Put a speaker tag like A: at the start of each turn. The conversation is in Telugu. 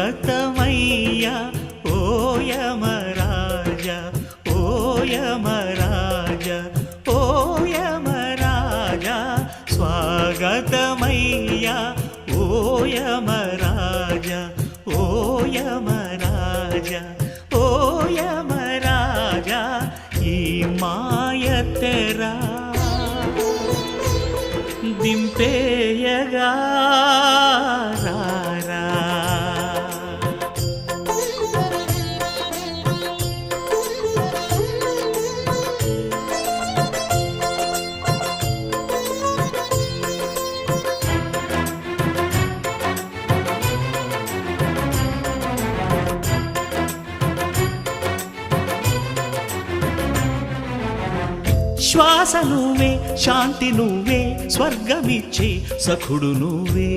A: స్వాగతమయ్యా ఓ యమరాజ, ఓ యమరాజ, ఓ యమరాజ, స్వాగతమయ్యా ఓ యమరాజ, ఓ యమరాజ, ఓ యమరాజ, ఈ మాయతెరా దింపేయగా రారా. శ్వాస నువ్వే, శాంతి నువ్వే, స్వర్గమిచ్చే సఖుడు నువ్వే.